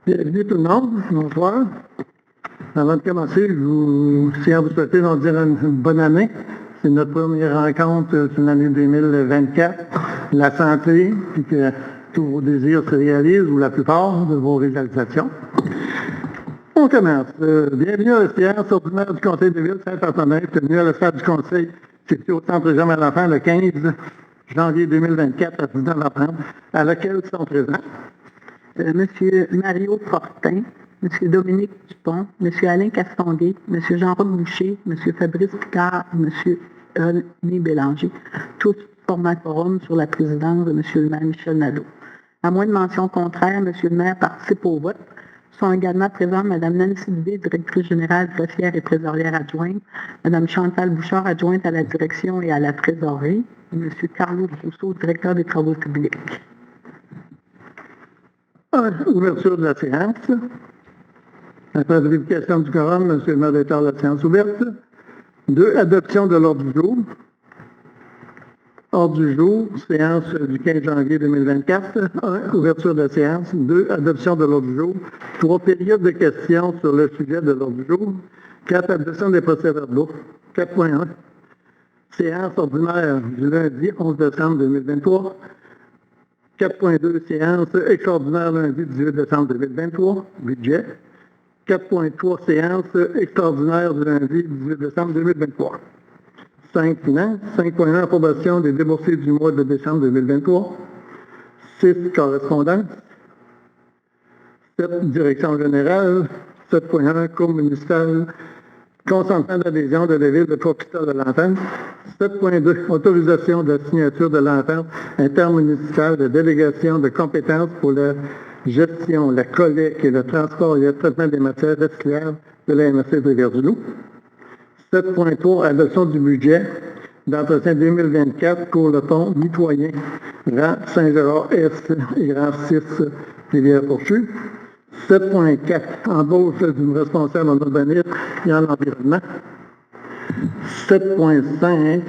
Bienvenue tout le monde, bonsoir. Avant de commencer, je tiens à vous souhaiter une bonne année. C'est notre première rencontre sur l'année 2024. La santé, puis que tous vos désirs se réalisent, ou la plupart de vos réalisations. On commence. Bienvenue à la séance ordinaire du Conseil de ville Saint-Antonin, tenue à la salle du Conseil, située au Centre Jean-Marie-L'Enfant le 15 janvier 2024 à 19h30, à laquelle sont présents Monsieur Mario Fortin, Monsieur Dominique Dupont, Monsieur Alain Castonguay, Monsieur Jean-Roch Boucher, Monsieur Fabrice Picard, Monsieur René Bélanger, tous formant quorum sur la présidence de Monsieur le maire Michel Nadeau. À moins de mention contraire, Monsieur le maire participe au vote. Sont également présents Mme Nancy Dubé, directrice générale, greffière et trésorière adjointe, Mme Chantal Bouchard, adjointe à la direction et à la trésorerie, et M. Carlo Rousseau, directeur des travaux publics. Ouverture de la séance. Après vérification du quorum, M. le maire déclare la séance ouverte. 2. Adoption de l'ordre du jour. Ordre du jour, séance du 15 janvier 2024. 1. Ouverture de la séance. 2. Adoption de l'ordre du jour. 3. Période de questions sur le sujet de l'ordre du jour. 4. Adoption des procès-verbaux. 4.1. Séance ordinaire du lundi 11 décembre 2023. 4.2, séance extraordinaire lundi 18 décembre 2023, budget. 4.3, séance extraordinaire du lundi 18 décembre 2023. 5, finances. 5.1, approbation des déboursés du mois de décembre 2023. 6, correspondance. 7, direction générale. 7.1, cours municipal. Consentement d'adhésion de la ville de Trois-Pistoles-de-l'Entente. 7.2, autorisation de la signature de l'entente intermunicipale de délégation de compétences pour la gestion, la collecte et le transport et le traitement des matières recyclables de la MRC de Rivière-du-Loup. 7.3, adoption du budget d'entretien 2024 pour le pont mitoyen rang Saint-Gérard-Est et rang 6 Rivière-Pourchue. 7.4, embauche d'une responsable en urbanisme et en environnement. 7.5,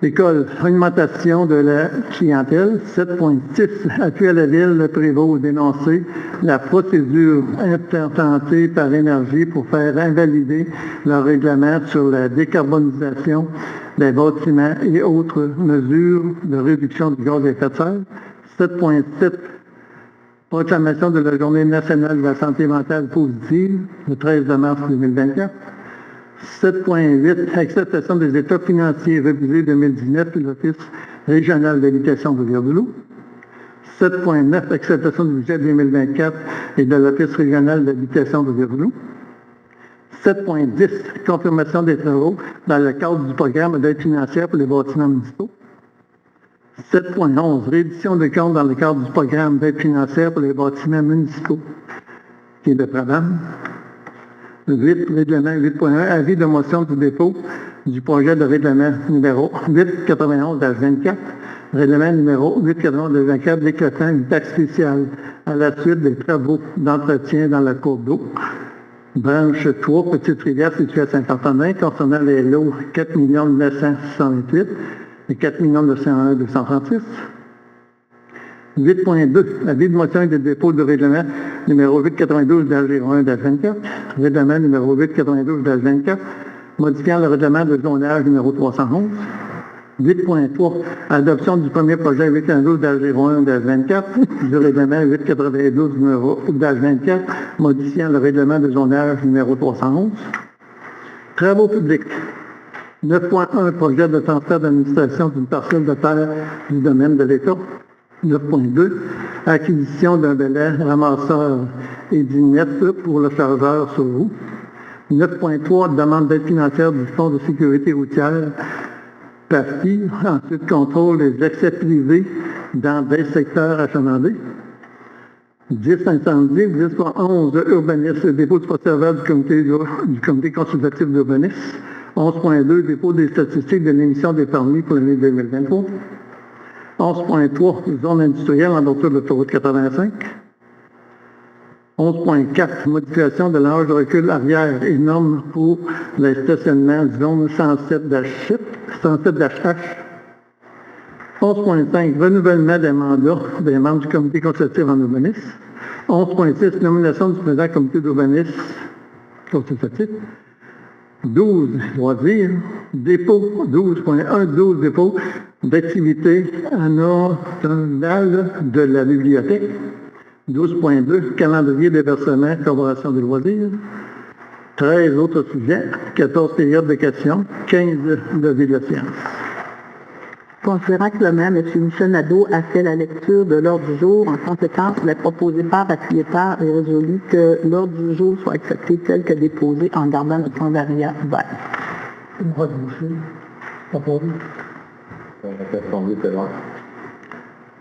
école, augmentation de la clientèle. 7.6, appui à la ville de Prévost dénoncer la procédure intentée par Énergie pour faire invalider leur règlement sur la décarbonisation des bâtiments et autres mesures de réduction du gaz à effet de serre. 7.7, proclamation de la Journée nationale de la santé mentale positive, le 13 mars 2024. 7.8, acceptation des états financiers révisés 2019 de l'Office régional d'habitation de Rivière-du-Loup. 7.9, acceptation du budget 2024 et de l'Office régional d'habitation de Rivière-du-Loup. 7.10, confirmation des travaux dans le cadre du programme d'aide financière pour les bâtiments municipaux. 7.11, réédition des comptes dans le cadre du programme d'aide financière pour les bâtiments municipaux, qui est le programme. 8, règlement 8.1, avis de motion du dépôt du projet de règlement numéro 891-24, règlement numéro 891-24 décrétant une taxe spéciale à la suite des travaux d'entretien dans la cour d'eau. Branche 3, Petite Rivière située à Saint-Antonin, concernant les lots 4 968 et 4 901 236. 8.2, avis de motion et de dépôt de règlement numéro 892-01-24, règlement numéro 892-24, modifiant le règlement de zonage numéro 311. 8.3, adoption du premier projet 892-01-24, du règlement 892-24, modifiant le règlement de zonage numéro 311. Travaux publics. 9.1, projet de transfert d'administration d'une parcelle de terre du domaine de l'État. 9.2, acquisition d'un belai ramasseur et dinette pour le chargeur sur roue. 9.3, demande d'aide financière du Fonds de sécurité routière PAFI. Ensuite, contrôle des accès privés dans des secteurs achalandés. 10 incendie, 10.11, urbanisme, dépôt du procès-verbal du comité consultatif d'urbanisme. 11.2, dépôt des statistiques de l'émission des permis pour l'année 2023. 11.3, zone industrielle en bordure de l'autoroute 85. 11.4, modification de l'âge de recul arrière et normes pour le stationnement zone 107-HH. 11.5, renouvellement des mandats des membres du comité consultatif en urbanisme. 11.6, nomination du président du comité d'urbanisme consultatif. 12, loisirs. Dépôt, 12.1, dépôt d'activités annuelles de la bibliothèque. 12.2, calendrier des versements, corporation des loisirs. 13 autres sujets, 14 périodes de questions, 15 levées de sciences. Considérant que le maire, M. Michel Nadeau, a fait la lecture de l'ordre du jour, en conséquence, il est proposé par, appuyé par et résolu que l'ordre du jour soit accepté tel que déposé en gardant le point variant vert.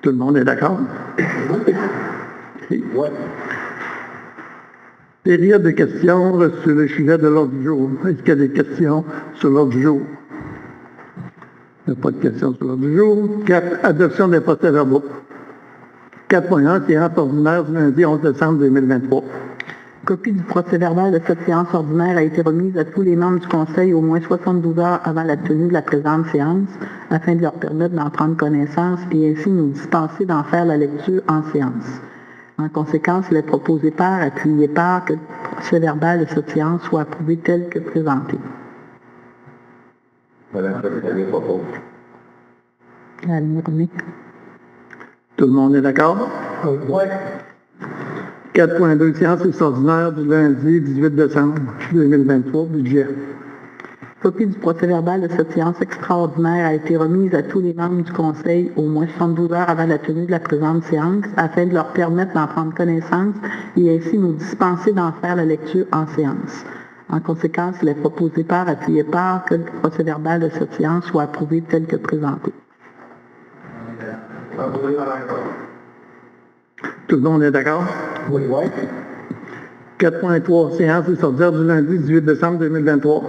Tout le monde est d'accord? Oui. Période de questions sur le sujet de l'ordre du jour. Est-ce qu'il y a des questions sur l'ordre du jour? Il n'y a pas de questions sur l'ordre du jour. 4. Adoption des procès-verbaux. 4.1. Séance ordinaire du lundi 11 décembre 2023. Copie du procès-verbal de cette séance ordinaire a été remise à tous les membres du Conseil au moins 72 heures avant la tenue de la présente séance, afin de leur permettre d'en prendre connaissance et ainsi nous dispenser d'en faire la lecture en séance. En conséquence, il est proposé par, appuyé par, que le procès-verbal de cette séance soit approuvé tel que présenté. Madame la Secrétaire propose. La ligne remise. Tout le monde est d'accord? Oui. 4.2, séance extraordinaire du lundi 18 décembre 2023, budget. Copie du procès-verbal de cette séance extraordinaire a été remise à tous les membres du Conseil au moins 72 heures avant la tenue de la présente séance, afin de leur permettre d'en prendre connaissance et ainsi nous dispenser d'en faire la lecture en séance. En conséquence, il est proposé par, appuyé par, que le procès-verbal de cette séance soit approuvé tel que présenté. Tout le monde est d'accord? Oui. 4.3, séance extraordinaire du lundi 18 décembre 2023.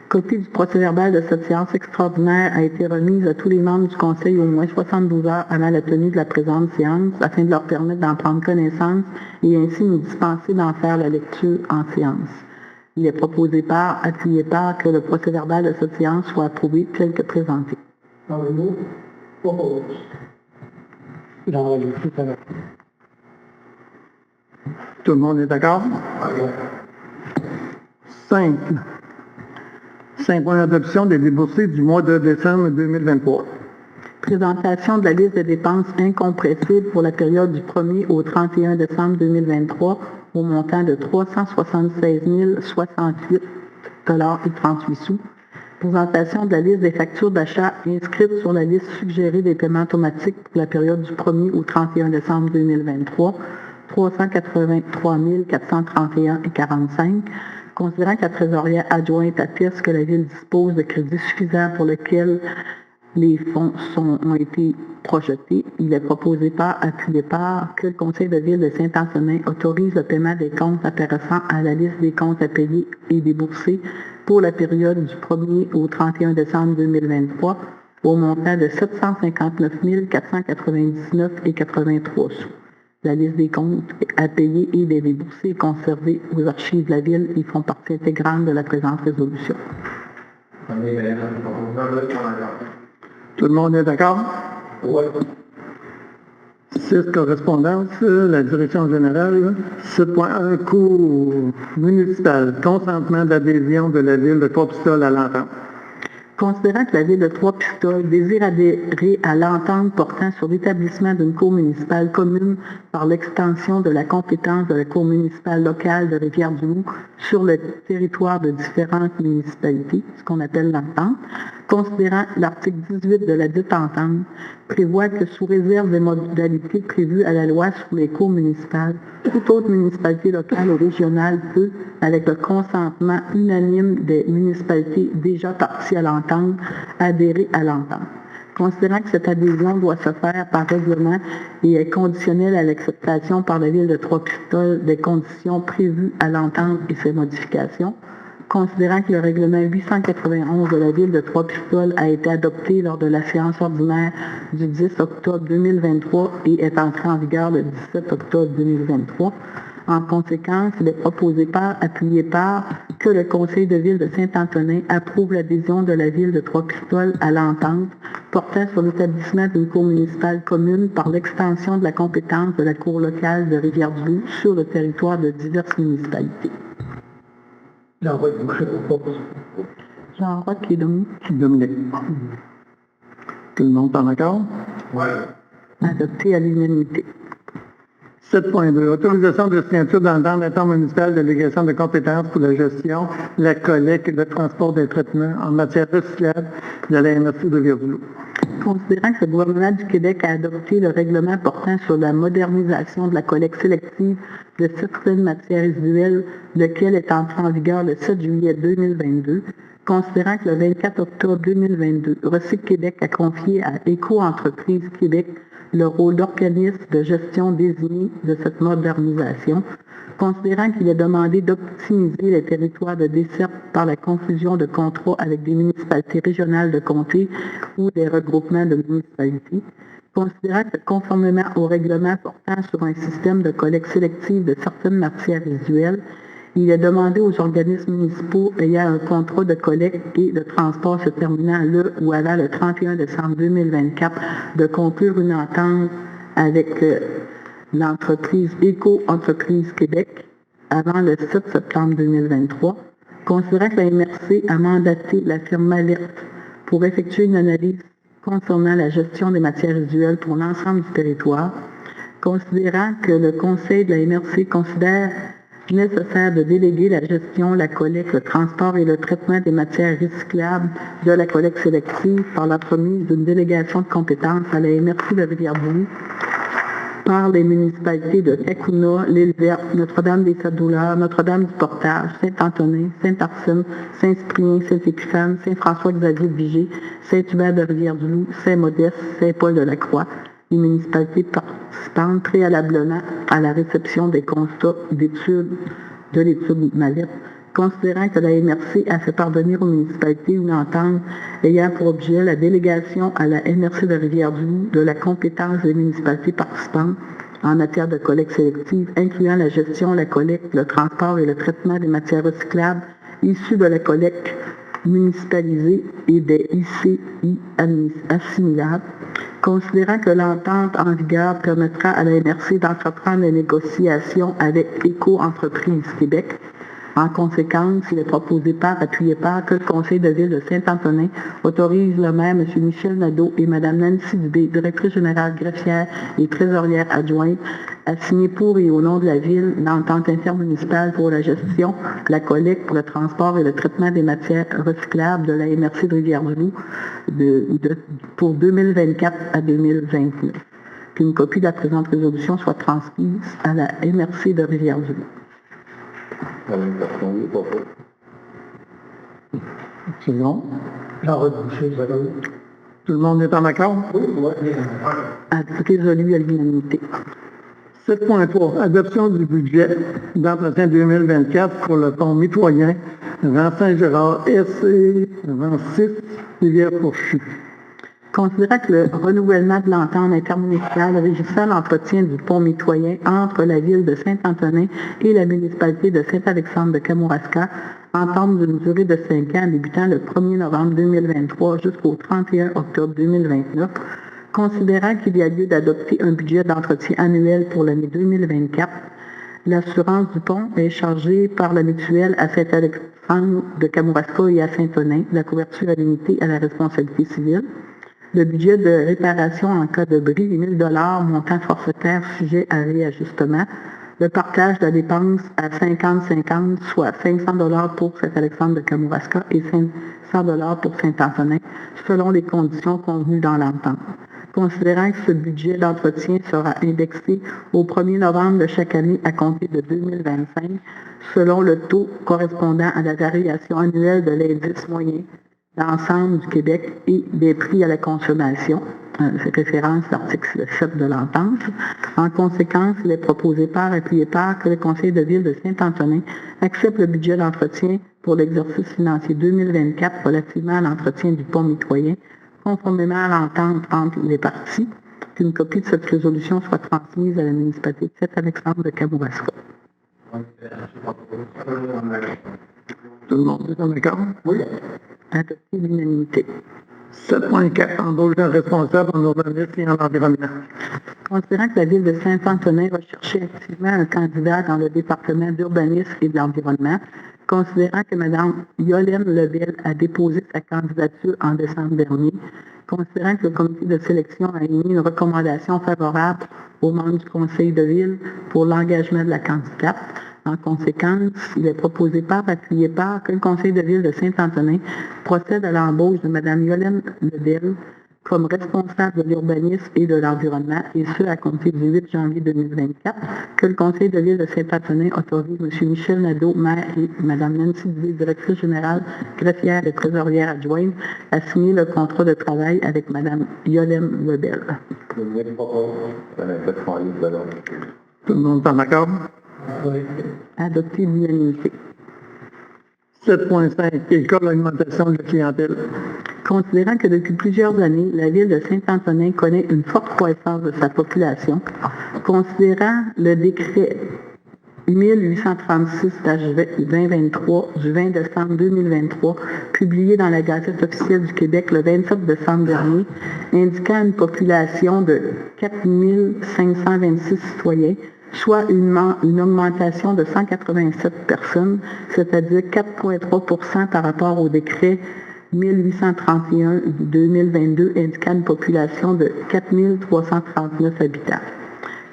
Copie du procès-verbal de cette séance extraordinaire a été remise à tous les membres du Conseil au moins 72 heures avant la tenue de la présente séance, afin de leur permettre d'en prendre connaissance et ainsi nous dispenser d'en faire la lecture en séance. Il est proposé par, appuyé par, que le procès-verbal de cette séance soit approuvé tel que présenté. Tout le monde est d'accord? 5. 5. Adoption des déboursés du mois de décembre 2023. Présentation de la liste des dépenses incompressibles pour la période du 1er au 31 décembre 2023 au montant de 376 068,38 $. Présentation de la liste des factures d'achat inscrites sur la liste suggérée des paiements automatiques pour la période du 1er au 31 décembre 2023, 383 431,45 $. Considérant que la trésorière adjointe atteste que la Ville dispose de crédits suffisants pour lesquels les fonds ont été projetés, il est proposé par, appuyé par, que le Conseil de Ville de Saint-Antonin autorise le paiement des comptes apparaissant à la liste des comptes à payer et déboursés pour la période du 1er au 31 décembre 2023 au montant de 759 499,83 $. La liste des comptes à payer et des déboursés est conservée aux archives de la Ville et font partie intégrante de la présente résolution. Tout le monde est d'accord? Oui. 6. Correspondance, la direction générale. 7.1, cours municipal, consentement d'adhésion de la Ville de Trois-Pistoles à l'entente. Considérant que la Ville de Trois-Pistoles désire adhérer à l'entente portant sur l'établissement d'une cour municipale commune par l'extension de la compétence de la cour municipale locale de Rivière-du-Loup sur le territoire de différentes municipalités, ce qu'on appelle l'entente, considérant l'article 18 de la dite entente, prévoit que sous réserve des modalités prévues à la loi sur les cours municipales, toute autre municipalité locale ou régionale peut, avec le consentement unanime des municipalités déjà parties à l'entente, adhérer à l'entente. Considérant que cette adhésion doit se faire par règlement et est conditionnelle à l'acceptation par la Ville de Trois-Pistoles des conditions prévues à l'entente et ses modifications, considérant que le règlement 891 de la Ville de Trois-Pistoles a été adopté lors de la séance ordinaire du 10 octobre 2023 et est entré en vigueur le 17 octobre 2023, En conséquence, il est proposé par, appuyé par, que le Conseil de ville de Saint-Antonin approuve l'adhésion de la ville de Trois-Pistoles à l'entente portant sur l'établissement d'une cour municipale commune par l'extension de la compétence de la cour locale de Rivière-du-Loup sur le territoire de diverses municipalités. Jean-Roch Boucher propose. Jean-Roch et Dominique. Dominique. Tout le monde est en accord? Ouais. Adopté à l'unanimité. 7.2. Autorisation de signature d'entente intermunicipale de délégation de compétences pour la gestion, la collecte et le transport des traitements en matière recyclable de la MRC de Rivière-du-Loup. Considérant que le gouvernement du Québec a adopté le règlement portant sur la modernisation de la collecte sélective de certaines matières résiduelles, lequel est entré en vigueur le 7 juillet 2022, considérant que le 24 octobre 2022, Recyc Québec a confié à Éco-Entreprise Québec le rôle d'organisme de gestion désigné de cette modernisation, considérant qu'il est demandé d'optimiser les territoires de desserte par la conclusion de contrats avec des municipalités régionales de comté ou des regroupements de municipalités, considérant que conformément au règlement portant sur un système de collecte sélective de certaines matières résiduelles, il est demandé aux organismes municipaux ayant un contrat de collecte et de transport se terminant le ou avant le 31 décembre 2024 de conclure une entente avec l'entreprise Éco-Entreprise Québec avant le 7 septembre 2023, considérant que la MRC a mandaté la firme Alerte pour effectuer une analyse concernant la gestion des matières résiduelles pour l'ensemble du territoire, considérant que le Conseil de la MRC considère nécessaire de déléguer la gestion, la collecte, le transport et le traitement des matières recyclables de la collecte sélective par la remise d'une délégation de compétences à la MRC de Rivière-du-Loup par les municipalités de Cacouna, l'Île-Verte, Notre-Dame-des-Sept-Douleurs, Notre-Dame-du-Portage, Saint-Antonin, Saint-Arsène, Saint-Cyprien, Saint-Épiphane, Saint-François-Xavier-de-Vigée, Saint-Hubert de Rivière-du-Loup, Saint-Modeste, Saint-Paul-de-la-Croix, les municipalités participantes préalablement à la réception des constats d'études de l'étude Mallette, considérant que la MRC a fait parvenir aux municipalités une entente ayant pour objet la délégation à la MRC de Rivière-du-Loup de la compétence des municipalités participantes en matière de collecte sélective, incluant la gestion, la collecte, le transport et le traitement des matières recyclables issues de la collecte municipalisée et des ICI assimilables, considérant que l'entente en vigueur permettra à la MRC d'entreprendre les négociations avec Éco-Entreprise Québec. En conséquence, il est proposé par, appuyé par, que le Conseil de ville de Saint-Antonin autorise le maire, M. Michel Nadeau et Mme Nancy Dubé, directrice générale greffière et trésorière adjointe, à signer pour et au nom de la ville l'entente intermunicipale pour la gestion, la collecte, le transport et le traitement des matières recyclables de la MRC de Rivière-du-Loup pour 2024 à 2029. Qu'une copie de la présente résolution soit transmise à la MRC de Rivière-du-Loup. Second. Tout le monde est en accord? Résolu à l'unanimité. 7.3. Adoption du budget d'entretien 2024 pour le pont mitoyen Rang Saint-Gérard S et Rang 6 Rivière-Fourchue. Considérant que le renouvellement de l'entente intermunicipale régissant l'entretien du pont mitoyen entre la ville de Saint-Antonin et la municipalité de Saint-Alexandre de Kamouraska entame d'une durée de 5 ans débutant le 1er novembre 2023 jusqu'au 31 octobre 2029, considérant qu'il y a lieu d'adopter un budget d'entretien annuel pour l'année 2024, l'assurance du pont est chargée par la mutuelle à Saint-Alexandre de Kamouraska et à Saint-Onin. La couverture est limitée à la responsabilité civile. Le budget de réparation en cas de bris est 1 000 $, montant forfaitaire sujet à réajustement. Le partage de la dépense à 50-50, soit 500 $ pour Saint-Alexandre de Kamouraska et 500 $ pour Saint-Antonin, selon les conditions convenues dans l'entente. Considérant que ce budget d'entretien sera indexé au 1er novembre de chaque année à compter de 2025, selon le taux correspondant à la variation annuelle de l'indice moyen d'ensemble du Québec et des prix à la consommation, référence à l'article 7 de l'entente. En conséquence, il est proposé par, appuyé par, que le Conseil de ville de Saint-Antonin accepte le budget d'entretien pour l'exercice financier 2024 relativement à l'entretien du pont mitoyen, conformément à l'entente entre les parties, qu'une copie de cette résolution soit transmise à la municipalité de Saint-Alexandre de Kamouraska. Tout le monde est en accord? Oui. Adopté l'unanimité. 7.4. Embauche d'un responsable en urbanisme et en environnement. Considérant que la Ville de Saint-Antonin recherchait activement un candidat dans le département d'urbanisme et de l'environnement, considérant que Mme Yolène Lebel a déposé sa candidature en décembre dernier, considérant que le comité de sélection a émis une recommandation favorable aux membres du conseil de ville pour l'engagement de la candidate, en conséquence, il est proposé par, appuyé par, que le conseil de ville de Saint-Antonin procède à l'embauche de Mme Yolène Lebel comme responsable de l'urbanisme et de l'environnement, et ce, à compter du 8 janvier 2024, que le conseil de ville de Saint-Antonin autorise M. Michel Nadeau, maire, et Mme Nancy Dubé, directrice générale, greffière et trésorière adjointe, à signer le contrat de travail avec Mme Yolène Lebel. Tout le monde est en accord? Adopté l'unanimité. 7.5. École augmentation de la clientèle. Considérant que depuis plusieurs années, la ville de Saint-Antonin connaît une forte croissance de sa population, considérant le décret 1836-2023 du 20 décembre 2023, publié dans la Gazette officielle du Québec le 27 décembre dernier, indiquant une population de 4 526 citoyens, soit une augmentation de 187 personnes, c'est-à-dire 4,3 % par rapport au décret 1831-2022 indiquant une population de 4 339 habitants.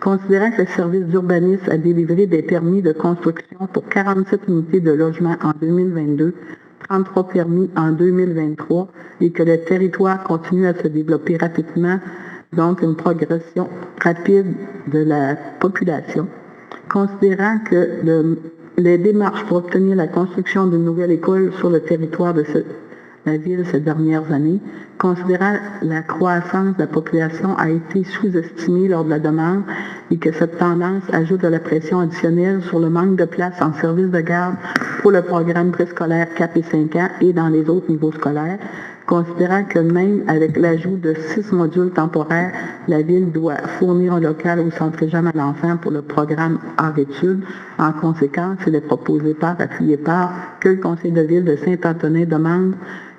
Considérant que le service d'urbanisme a délivré des permis de construction pour 47 unités de logement en 2022, 33 permis en 2023 et que le territoire continue à se développer rapidement, donc une progression rapide de la population. Considérant que les démarches pour obtenir la construction d'une nouvelle école sur le territoire de la ville ces dernières années, considérant la croissance de la population a été sous-estimée lors de la demande et que cette tendance ajoute de la pression additionnelle sur le manque de place en service de garde pour le programme préscolaire 4 et 5 ans et dans les autres niveaux scolaires, considérant que même avec l'ajout de 6 modules temporaires, la Ville doit fournir un local au Centre Réjam à l'enfant pour le programme Art-Études. En conséquence, il est proposé par, appuyé par, que le Conseil de Ville de Saint-Antonin demande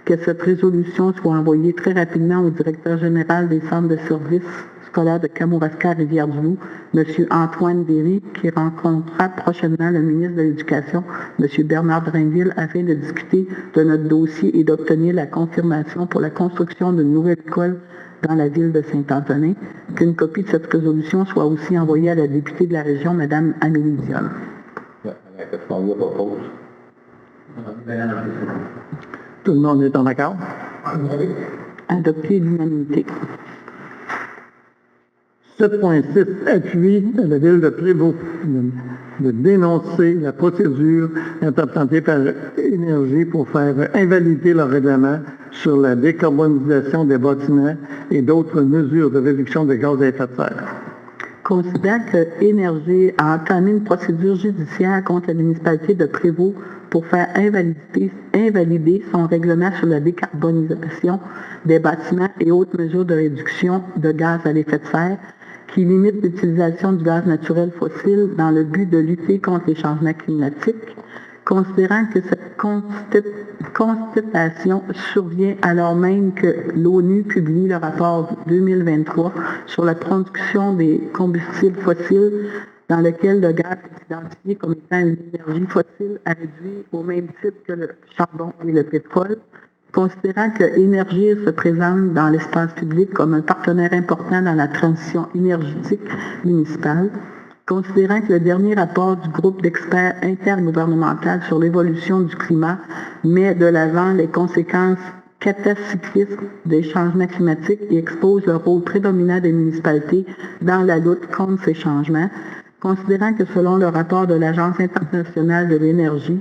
que cette résolution soit envoyée très rapidement au directeur général des centres de services scolaires de Kamouraska-Rivière-du-Loup, M. Antoine Derry, qui rencontrera prochainement le ministre de l'Éducation, M. Bernard Drainville, afin de discuter de notre dossier et d'obtenir la confirmation pour la construction d'une nouvelle école dans la ville de Saint-Antonin. Qu'une copie de cette résolution soit aussi envoyée à la députée de la région, Mme Amélie Dion. Tout le monde est en accord? Adopté l'unanimité. 7.6. Appui à la ville de Prévost de dénoncer la procédure interprétée par Énergie pour faire invalider le règlement sur la décarbonisation des bâtiments et d'autres mesures de réduction de gaz à effet de serre. Considère que Énergie a entamé une procédure judiciaire contre la municipalité de Prévost pour faire invalider son règlement sur la décarbonisation des bâtiments et autres mesures de réduction de gaz à effet de serre qui limite l'utilisation du gaz naturel fossile dans le but de lutter contre les changements climatiques, considérant que cette constatation survient alors même que l'ONU publie le rapport 2023 sur la production des combustibles fossiles dans lequel le gaz est identifié comme étant une énergie fossile à réduire au même titre que le charbon et le pétrole, considérant que Énergie se présente dans l'espace public comme un partenaire important dans la transition énergétique municipale, considérant que le dernier rapport du groupe d'experts intergouvernemental sur l'évolution du climat met de l'avant les conséquences catastrophiques des changements climatiques et expose le rôle prédominant des municipalités dans la lutte contre ces changements, considérant que selon le rapport de l'Agence internationale de l'énergie,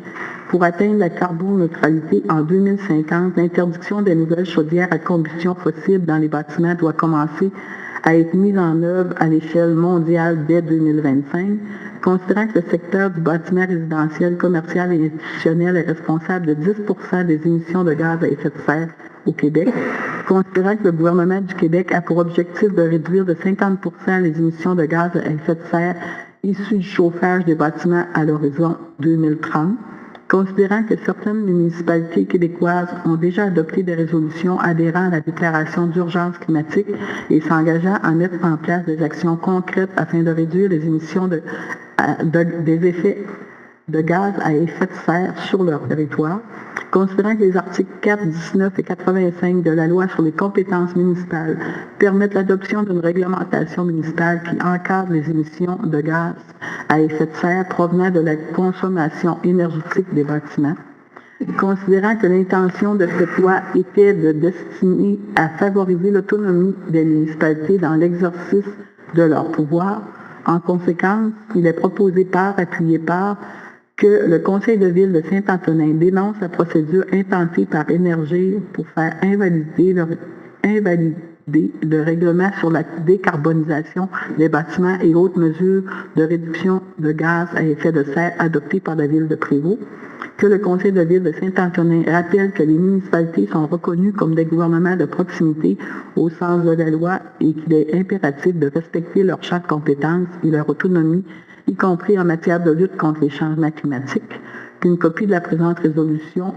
pour atteindre la carboneutralité en 2050, l'interdiction des nouvelles chaudières à combustion fossile dans les bâtiments doit commencer à être mise en œuvre à l'échelle mondiale dès 2025, considérant que le secteur du bâtiment résidentiel, commercial et institutionnel est responsable de 10 % des émissions de gaz à effet de serre au Québec, considérant que le gouvernement du Québec a pour objectif de réduire de 50 % les émissions de gaz à effet de serre issus du chauffage des bâtiments à l'horizon 2030. Considérant que certaines municipalités québécoises ont déjà adopté des résolutions adhérant à la déclaration d'urgence climatique et s'engageant à mettre en place des actions concrètes afin de réduire les émissions des effets de gaz à effet de serre sur leur territoire, considérant que les articles 4, 19 et 85 de la loi sur les compétences municipales permettent l'adoption d'une réglementation municipale qui encadre les émissions de gaz à effet de serre provenant de la consommation énergétique des bâtiments, considérant que l'intention de cette loi était de destiner à favoriser l'autonomie des municipalités dans l'exercice de leur pouvoir. En conséquence, il est proposé par, appuyé par, que le Conseil de ville de Saint-Antonin dénonce la procédure intentée par Énergir pour faire invalider le règlement sur la décarbonisation des bâtiments et autres mesures de réduction de gaz à effet de serre adoptées par la ville de Prévost, que le Conseil de ville de Saint-Antonin rappelle que les municipalités sont reconnues comme des gouvernements de proximité au sens de la loi et qu'il est impératif de respecter leur champ de compétences et leur autonomie, y compris en matière de lutte contre les changements climatiques, qu'une copie de la présente résolution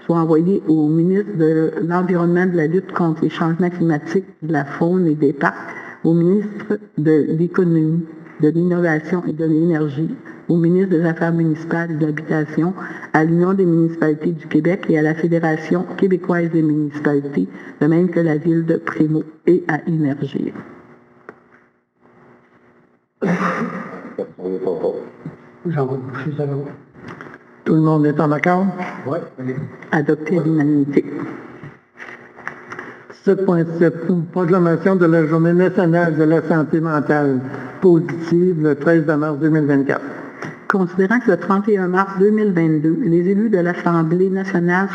soit envoyée au ministre de l'Environnement, de la lutte contre les changements climatiques, de la faune et des parcs, au ministre de l'Économie, de l'Innovation et de l'Énergie, au ministre des Affaires municipales et de l'Habitation, à l'Union des municipalités du Québec et à la Fédération québécoise des municipalités, de même que la ville de Prévost et à Énergir. Tout le monde est en accord? Oui. Adopté à l'unanimité. 7.7. Proclamation de la Journée nationale de la santé mentale positive le 13 mars 2024. Considérant que le 31 mars 2022, les élus de l'Assemblée nationale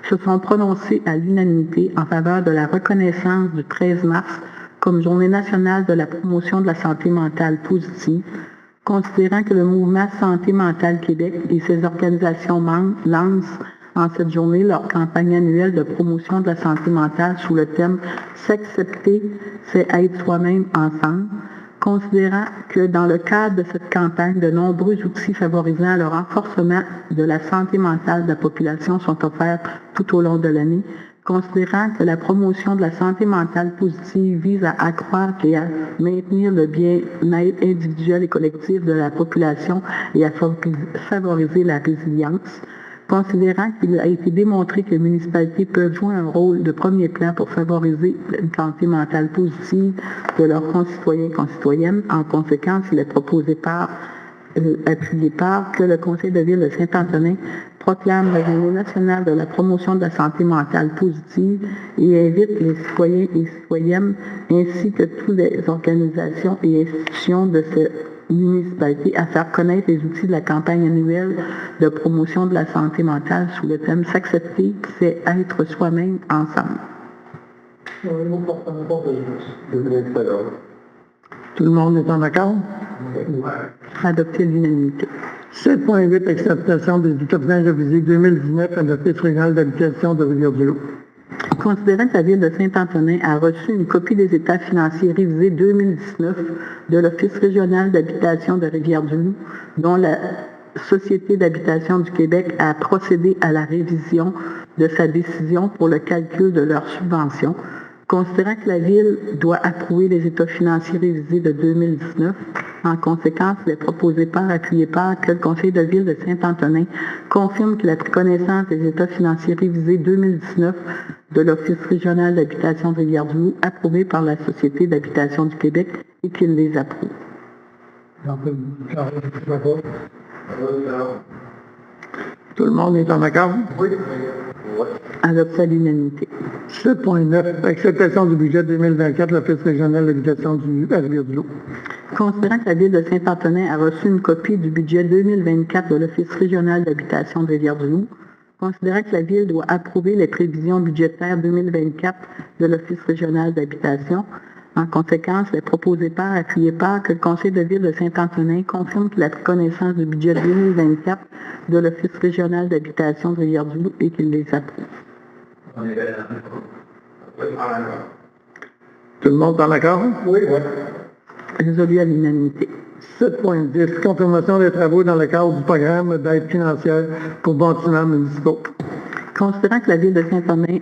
se sont prononcés à l'unanimité en faveur de la reconnaissance du 13 mars comme Journée nationale de la promotion de la santé mentale positive, considérant que le mouvement Santé mentale Québec et ses organisations membres lancent en cette journée leur campagne annuelle de promotion de la santé mentale sous le thème « S'accepter, c'est être soi-même ensemble », considérant que dans le cadre de cette campagne, de nombreux outils favorisant le renforcement de la santé mentale de la population sont offerts tout au long de l'année, considérant que la promotion de la santé mentale positive vise à accroître et à maintenir le bien-être individuel et collectif de la population et à favoriser la résilience, considérant qu'il a été démontré que les municipalités peuvent jouer un rôle de premier plan pour favoriser une santé mentale positive de leurs concitoyens et concitoyennes. En conséquence, il est proposé appuyé par que le Conseil de ville de Saint-Antonin proclame la Journée nationale de la promotion de la santé mentale positive et invite les citoyens et citoyennes ainsi que toutes les organisations et institutions de cette municipalité à faire connaître les outils de la campagne annuelle de promotion de la santé mentale sous le thème « S'accepter, c'est être soi-même ensemble ». Tout le monde est en accord? Adopté à l'unanimité. 7.8. Acceptation des états financiers révisés 2019 à l'Office régional d'habitation de Rivière-du-Loup. Considérant que la ville de Saint-Antonin a reçu une copie des états financiers révisés 2019 de l'Office régional d'habitation de Rivière-du-Loup, dont la Société d'habitation du Québec a procédé à la révision de sa décision pour le calcul de leur subvention, considérant que la Ville doit approuver les états financiers révisés de 2019, en conséquence, il est proposé par, appuyé par, que le Conseil de Ville de Saint-Antonin confirme qu'il a pris connaissance des états financiers révisés 2019 de l'Office régional d'habitation de Rivière-du-Loup, approuvés par la Société d'habitation du Québec et qu'il les approuve. Tout le monde est en accord? Oui. Adopté à l'unanimité. 7.9. Acceptation du budget 2024 de l'Office régional d'habitation de Rivière-du-Loup. Considérant que la Ville de Saint-Antonin a reçu une copie du budget 2024 de l'Office régional d'habitation de Rivière-du-Loup, considérant que la Ville doit approuver les prévisions budgétaires 2024 de l'Office régional d'habitation, en conséquence, il est proposé par, appuyé par, que le Conseil de Ville de Saint-Antonin confirme qu'il a pris connaissance du budget 2024 de l'Office régional d'habitation de Rivière-du-Loup et qu'il les approuve. Tout le monde est en accord? Oui. Résolu à l'unanimité. 7.10, confirmation des travaux dans le cadre du programme d'aide financière pour bâtiments municipaux. Considérant que la Ville de Saint-Antonin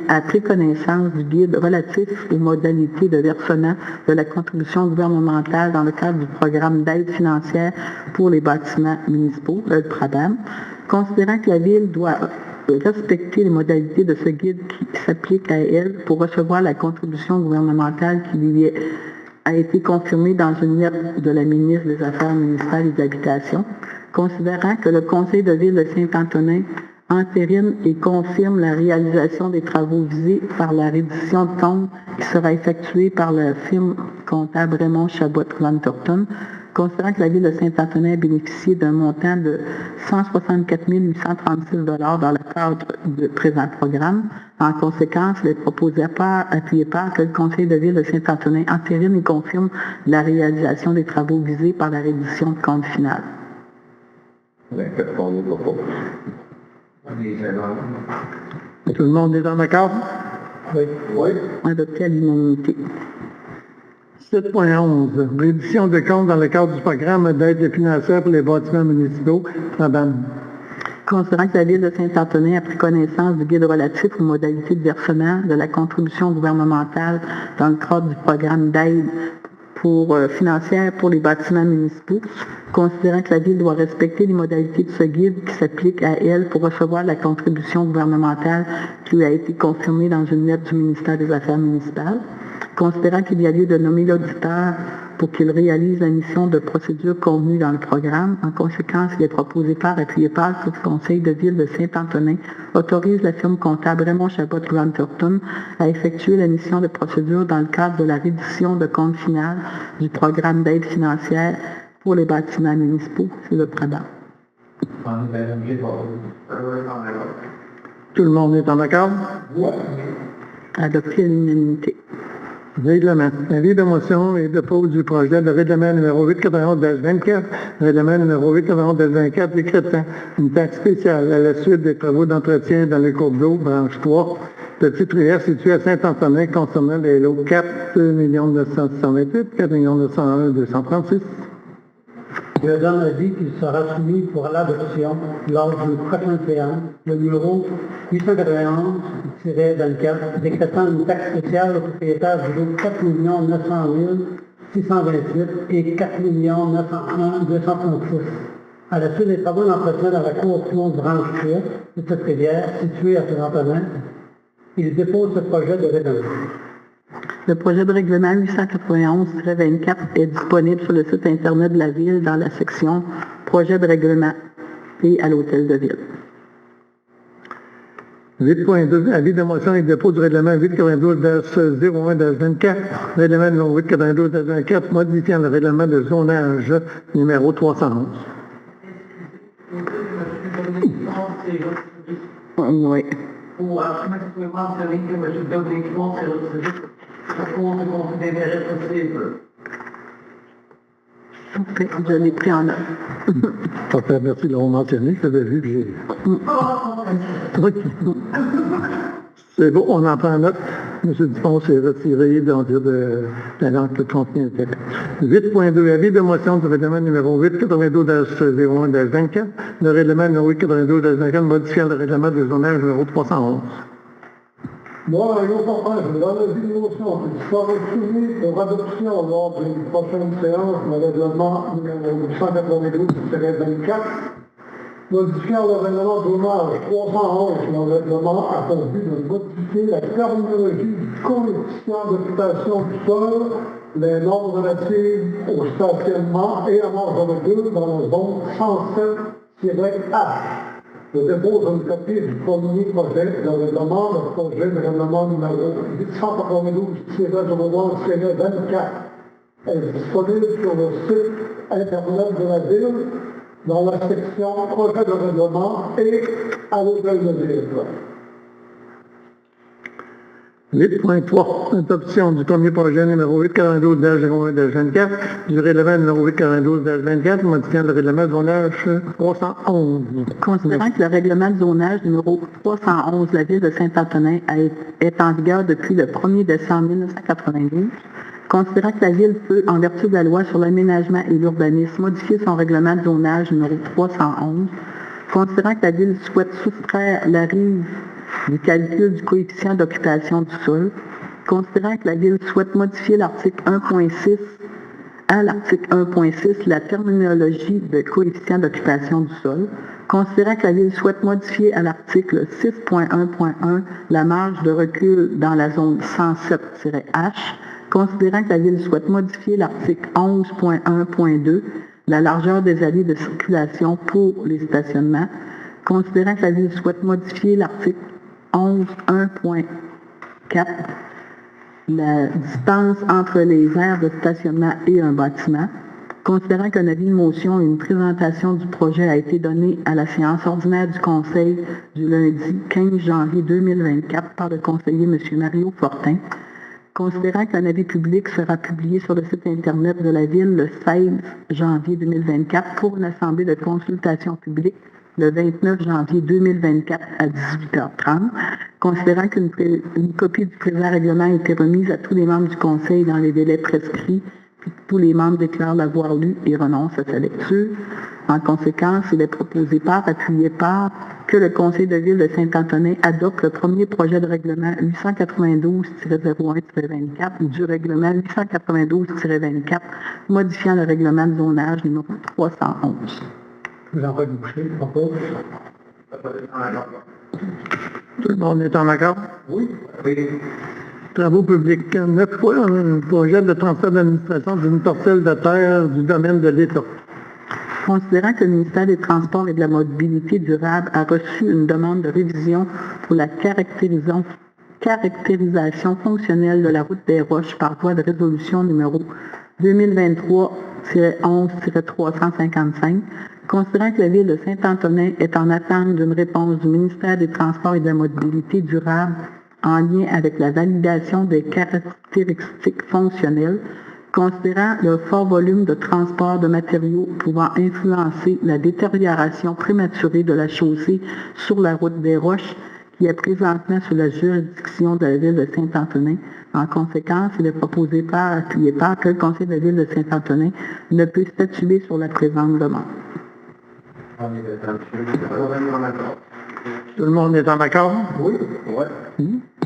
a pris connaissance du guide relatif aux modalités de versement de la contribution gouvernementale dans le cadre du programme d'aide financière pour les bâtiments municipaux, le PRABAM, considérant que la Ville doit respecter les modalités de ce guide qui s'applique à elle pour recevoir la contribution gouvernementale qui lui a été confirmée dans une lettre de la ministre des Affaires municipales et de l'Habitation, considérant que le Conseil de Ville de Saint-Antonin entérine et confirme la réalisation des travaux visés par la reddition de comptes qui sera effectuée par le firme comptable Raymond Chabot Van Thornton, considérant que la Ville de Saint-Antonin a bénéficié d'un montant de 164 836 $ dans le cadre du présent programme. En conséquence, il est proposé appuyé par que le Conseil de Ville de Saint-Antonin entérine et confirme la réalisation des travaux visés par la reddition de compte finale. Tout le monde est en accord? Oui. Adopté à l'unanimité. 7.11, réduction de comptes dans le cadre du programme d'aide financière pour les bâtiments municipaux, PRABAM. Considérant que la Ville de Saint-Antonin a pris connaissance du guide relatif aux modalités de versement de la contribution gouvernementale dans le cadre du programme d'aide financière pour les bâtiments municipaux, considérant que la Ville doit respecter les modalités de ce guide qui s'applique à elle pour recevoir la contribution gouvernementale qui lui a été confirmée dans une lettre du ministère des Affaires municipales, considérant qu'il y a lieu de nommer l'auditeur pour qu'il réalise la mission de procédure convenue dans le programme. En conséquence, il est proposé appuyé par que le Conseil de Ville de Saint-Antonin autorise la firme comptable Raymond Chabot Van Thornton à effectuer la mission de procédure dans le cadre de la reddition de compte final du programme d'aide financière pour les bâtiments municipaux, c'est le PRABAM. Tout le monde est en accord? Oui. Adopté à l'unanimité. Règlement. Avis de motion et dépôt du projet de règlement numéro 891-24, règlement numéro 891-24 décrétant une taxe spéciale à la suite des travaux d'entretien dans les cours d'eau, branche 3, petite rivière située à Saint-Antonin concernant les lots 4 928, 4 901 236. Je donne l'avis qu'il sera soumis pour l'adoption lors du prochain séance, le numéro 891-24, décrétant une taxe spéciale aux propriétaires du lot 4 900 628 et 4 901 236. À la suite des travaux d'entretien dans la cour clos branche 3 de cette rivière, située à Saint-Antonin, il dépose ce projet de règlement. Le projet de règlement 891-24 est disponible sur le site Internet de la Ville dans la section « Projet de règlement » et à l'Hôtel de Ville. 8.2, avis de motion et dépôt du règlement 892-01-24, règlement numéro 892-24, modifiant le règlement de zonage numéro 311. Oui. Pour pouvez mentionner que M. Dominique s'est retiré pour considérer possible. Ok, je l'ai pris en note. Parfait, merci de l'avoir mentionné, je l'avais vu que j'ai... C'est bon, on en prend note. M. Dupont s'est retiré de la langue de contenu. 8.2, avis de motion du règlement numéro 892-01-24, le règlement numéro 892-24 modifiant le règlement de zonage numéro 311. Moi, je comprends, dans la vie de motion, il sera soumis pour adoption lors d'une prochaine séance, le règlement numéro 892-24, modifiant le règlement de zonage 311, le règlement a pour but de modifier la terminologie du coefficient d'occupation du sol, les normes relatives au stationnement et à l'ordre 2 dans la zone 107-H. Je dépose une copie du premier projet de règlement, le projet de règlement numéro 892-24 est disponible sur le site Internet de la Ville, dans la section projet de règlement et à l'Hôtel de Ville. 8.3, adoption du premier projet numéro 892-01-24, du règlement numéro 892-24, modifiant le règlement de zonage 311. Considérant que le règlement de zonage numéro 311 de la Ville de Saint-Antonin est en vigueur depuis le 1er décembre 1992, Considérant que la Ville peut, en vertu de la loi sur l'aménagement et l'urbanisme, modifier son règlement de zonage numéro 311, considérant que la Ville souhaite soustraire la rive du calcul du coefficient d'occupation du sol, considérant que la Ville souhaite modifier l'article 1.6 à l'article 1.6 la terminologie de coefficient d'occupation du sol, considérant que la Ville souhaite modifier à l'article 6.1.1 la marge de recul dans la zone 107-H, considérant que la Ville souhaite modifier l'article 11.1.2 la largeur des allées de circulation pour les stationnements, considérant que la Ville souhaite modifier l'article 11.1.4 la distance entre les aires de stationnement et un bâtiment, considérant qu'un avis de motion et une présentation du projet a été donné à la séance ordinaire du Conseil du lundi 15 janvier 2024 par le conseiller M. Mario Fortin, considérant qu'un avis public sera publié sur le site Internet de la Ville le 16 janvier 2024 pour une assemblée de consultation publique le 29 janvier 2024 à 18h30, considérant qu'une copie du présent règlement a été remise à tous les membres du Conseil dans les délais prescrits, puis tous les membres déclarent l'avoir lu et renoncent à sa lecture. En conséquence, il est proposé par, appuyé par, que le Conseil de Ville de Saint-Antonin adopte le premier projet de règlement 892-01-24 du règlement 892-24 modifiant le règlement de zonage numéro 311. Jean-Paul Boucher, propose. Tout le monde est en accord? Oui. Travaux publics. 9 fois, un projet de transfert d'administration d'une parcelle de terre du domaine de l'État. Considérant que le ministère des Transports et de la Mobilité durable a reçu une demande de révision pour la caractérisation fonctionnelle de la route des Roches par voie de résolution numéro 2023-11-355, considérant que la Ville de Saint-Antonin est en attente d'une réponse du ministère des Transports et de la Mobilité durable en lien avec la validation des caractéristiques fonctionnelles, considérant le fort volume de transport de matériaux pouvant influencer la détérioration prématurée de la chaussée sur la route des Roches, qui est présentement sous la juridiction de la Ville de Saint-Antonin. En conséquence, il est proposé par, appuyé par, que le Conseil de la Ville de Saint-Antonin ne peut statuer sur la présente demande. Tout le monde est en accord? Oui.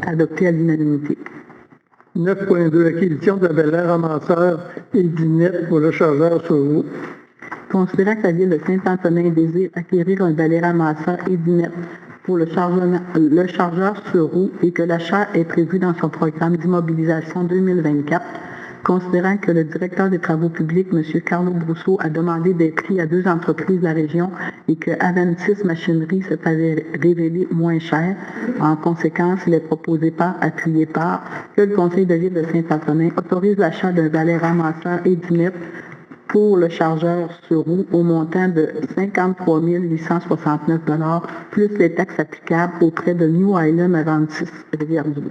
Adopté à l'unanimité. 9.2 acquisition de Bel Air ramasseur et dinette pour le chargeur sur roue. Considérant que la Ville de Saint-Antonin désire acquérir un balai ramasseur et dinette pour le chargeur sur roue et que l'achat est prévu dans son programme d'immobilisation 2024, considérant que le directeur des travaux publics, M. Carlo Brousseau, a demandé des prix à 2 entreprises de la région et que Aventis Machinerie s'est révélé moins cher. En conséquence, il est proposé par, appuyé par, que le Conseil de Ville de Saint-Antonin autorise l'achat d'un balai ramasseur et dinette pour le chargeur sur roue au montant de 53 869 $ plus les taxes applicables auprès de New Island Aventis Rivière-du-Loup.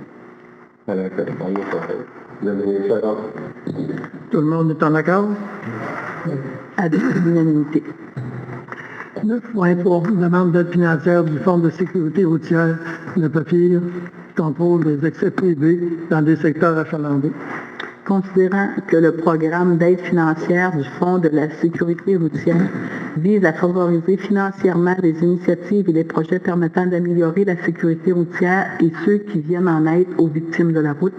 Tout le monde est en accord? Adopté à l'unanimité. 9.3 demande d'aide financière du Fonds de sécurité routière, le papier, contrôle des excès privés dans des secteurs achalandés. Considérant que le programme d'aide financière du Fonds de la sécurité routière vise à favoriser financièrement les initiatives et les projets permettant d'améliorer la sécurité routière et ceux qui viennent en aide aux victimes de la route,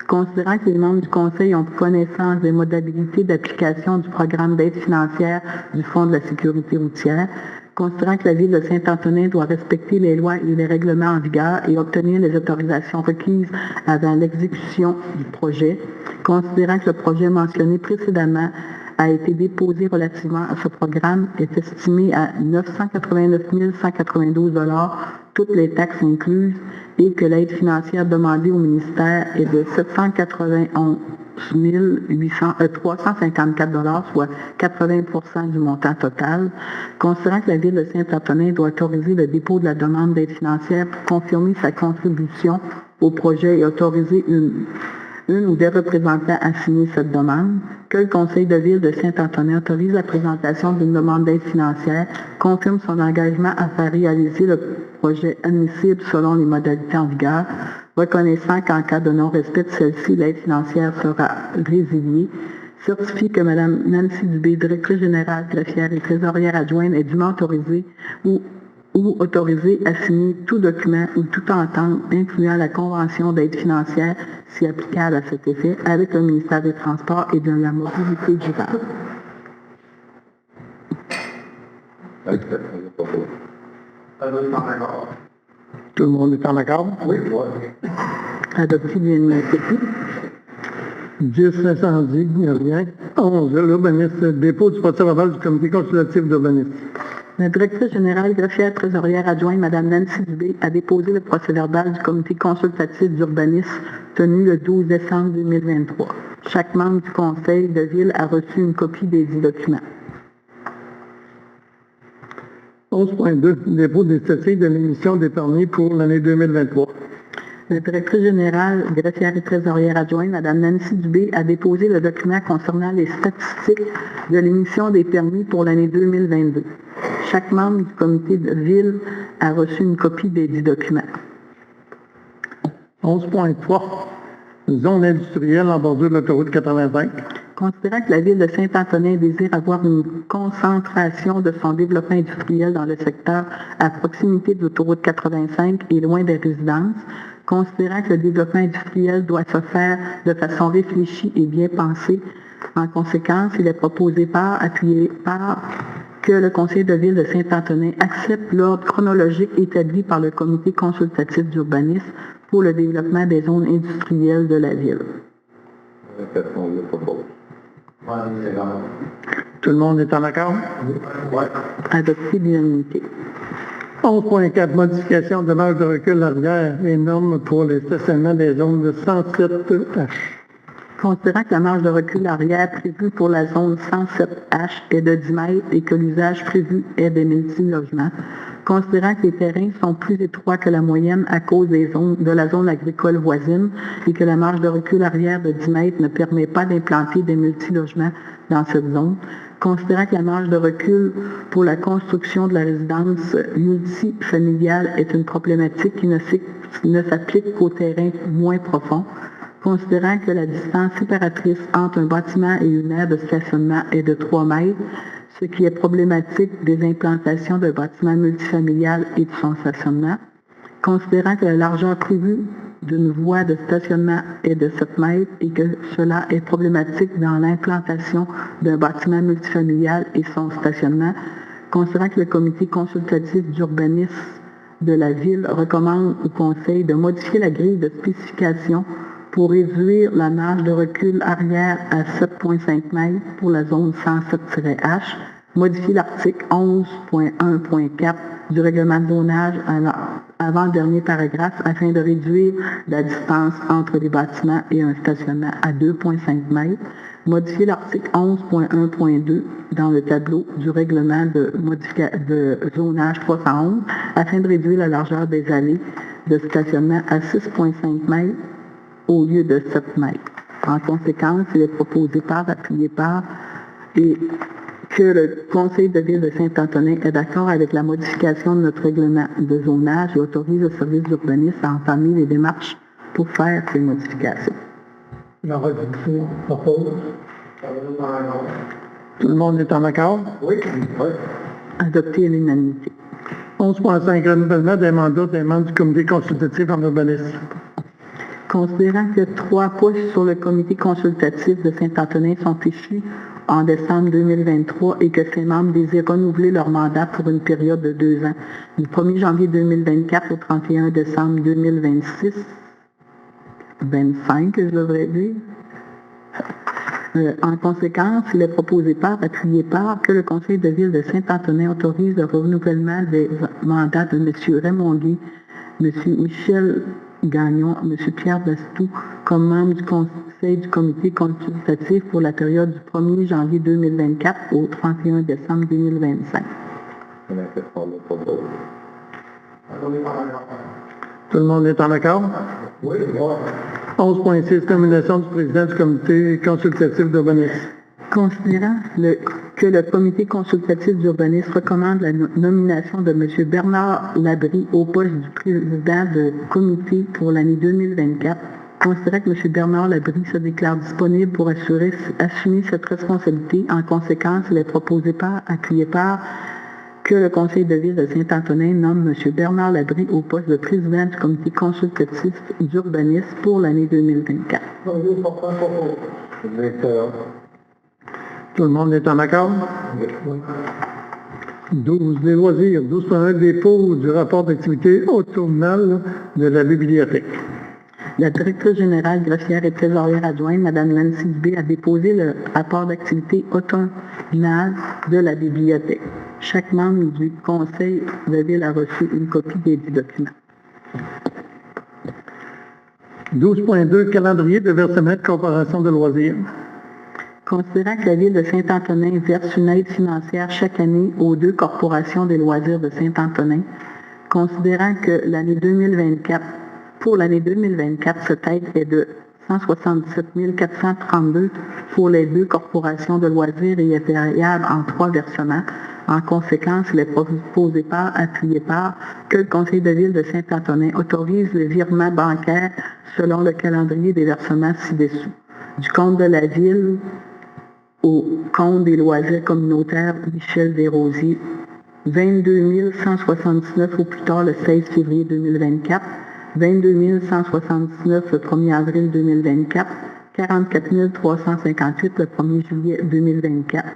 considérant que les membres du Conseil ont connaissance des modalités d'application du programme d'aide financière du Fonds de la sécurité routière, considérant que la Ville de Saint-Antonin doit respecter les lois et les règlements en vigueur et obtenir les autorisations requises avant l'exécution du projet, considérant que le projet mentionné précédemment a été déposé relativement à ce programme est estimé à 989 192 $, toutes les taxes incluses, et que l'aide financière demandée au ministère est de 791 354 $, soit 80% du montant total. Considérant que la Ville de Saint-Antonin doit autoriser le dépôt de la demande d'aide financière pour confirmer sa contribution au projet et autoriser une ou des représentants à signer cette demande, que le Conseil de Ville de Saint-Antonin autorise la présentation d'une demande d'aide financière, confirme son engagement à faire réaliser le projet admissible selon les modalités en vigueur, reconnaissant qu'en cas de non-respect de celle-ci, l'aide financière sera résiliée, certifie que Mme Nancy Dubé, directrice générale, greffière et trésorière adjointe, est dûment autorisée ou autorisée à signer tout document ou toute entente incluant la convention d'aide financière, si applicable à cet effet, avec le ministère des Transports et de la Mobilité durable. Tout le monde est en accord? Oui, oui. Adopté l'unanimité. 10, incendie, il n'y a rien. 11, l'urbanisme, dépôt du procès-verbal du comité consultatif d'urbanisme. La directrice générale, greffière trésorière adjointe, Mme Nancy Dubé, a déposé le procès-verbal du comité consultatif d'urbanisme tenu le 12 décembre 2023. Chaque membre du conseil de ville a reçu une copie des 10 documents. 11.2, dépôt des statistiques de l'émission des permis pour l'année 2023. La directrice générale, greffière et trésorière adjointe, Mme Nancy Dubé, a déposé le document concernant les statistiques de l'émission des permis pour l'année 2022. Chaque membre du comité de ville a reçu une copie des 10 documents. 11.3, zone industrielle en bordure de l'autoroute 85. Considérant que la ville de Saint-Antonin désire avoir une concentration de son développement industriel dans le secteur à proximité de l'autoroute 85 et loin des résidences, considérant que le développement industriel doit se faire de façon réfléchie et bien pensée, en conséquence, il est proposé appuyé par, que le conseil de ville de Saint-Antonin accepte l'ordre chronologique établi par le comité consultatif d'urbanisme pour le développement des zones industrielles de la ville. Tout le monde est en accord? Adopté l'unanimité. 11.4, modification de marge de recul arrière et normes pour les stationnements des zones de 107H. Considérant que la marge de recul arrière prévue pour la zone 107H est de 10 mètres et que l'usage prévu est des multi-logements, considérant que les terrains sont plus étroits que la moyenne à cause de la zone agricole voisine et que la marge de recul arrière de 10 mètres ne permet pas d'implanter des multi-logements dans cette zone, considérant que la marge de recul pour la construction de la résidence multifamiliale est une problématique qui ne s'applique qu'aux terrains moins profonds, considérant que la distance séparatrice entre un bâtiment et une aire de stationnement est de 3 mètres, ce qui est problématique des implantations de bâtiments multifamiliales et de son stationnement, considérant que la largeur prévue d'une voie de stationnement est de 7 mètres et que cela est problématique dans l'implantation d'un bâtiment multifamilial et son stationnement, considérant que le comité consultatif d'urbanisme de la ville recommande au conseil de modifier la grille de spécification pour réduire la marge de recul arrière à 7,5 mètres pour la zone 107-H, modifier l'article 11.1.4 du règlement de zonage avant le dernier paragraphe afin de réduire la distance entre les bâtiments et un stationnement à 2,5 mètres, modifier l'article 11.1.2 dans le tableau du règlement de zonage 311 afin de réduire la largeur des allées de stationnement à 6,5 mètres au lieu de 7 mètres. En conséquence, il est proposé appuyé par, et que le conseil de ville de Saint-Antonin est d'accord avec la modification de notre règlement de zonage et autorise le service d'urbanisme à entamer les démarches pour faire ces modifications. La réduction propose. Tout le monde est en accord? Oui, oui. Adopté à l'unanimité. 11.5, renouvellement des mandats des membres du comité consultatif en urbanisme. Considérant que 3 postes sur le comité consultatif de Saint-Antonin sont échus en décembre 2023 et que ces membres désirent renouveler leur mandat pour une période de 2 ans, du 1er janvier 2024 au 31 décembre 2026, 25 je devrais dire. En conséquence, il est proposé appuyé par, que le conseil de ville de Saint-Antonin autorise le renouvellement des mandats de M. Raymond Guy, M. Michel Gagnon, M. Pierre Bastou, comme membre du conseil du comité consultatif pour la période du 1er janvier 2024 au 31 décembre 2025. Tout le monde est en accord? Oui, oui. 11.6, nomination du président du comité consultatif d'urbanisme. Considérant que le comité consultatif d'urbanisme recommande la nomination de M. Bernard Labrie au poste du président de comité pour l'année 2024. Considérant que M. Bernard Labrie se déclare disponible pour assumer cette responsabilité, en conséquence, il est proposé appuyé par que le conseil de ville de Saint-Antonin nomme M. Bernard Labrie au poste de président du comité consultatif d'urbanisme pour l'année 2024. Tout le monde est en accord? Oui. 12, les loisirs. 12.1, dépôt du rapport d'activité automnale de la bibliothèque. La directrice générale, greffière et trésorière adjointe, Mme Nancy Dubé, a déposé le rapport d'activité automnale de la bibliothèque. Chaque membre du conseil de ville a reçu une copie des documents. 12.2, calendrier de versement de corporation de loisirs. Considérant que la Ville de Saint-Antonin verse une aide financière chaque année aux 2 corporations des loisirs de Saint-Antonin, considérant que pour l'année 2024, cette aide est de 177 432 pour les 2 corporations de loisirs et est variable en 3 versements. En conséquence, il est proposé appuyé par que le Conseil de ville de Saint-Antonin autorise les virements bancaires selon le calendrier des versements ci-dessous. Du compte de la Ville au compte des loisirs communautaires Michel Desrosiers, 22 179 au plus tard le 16 février 2024, 22 179 le 1er avril 2024, 44 358 le 1er juillet 2024.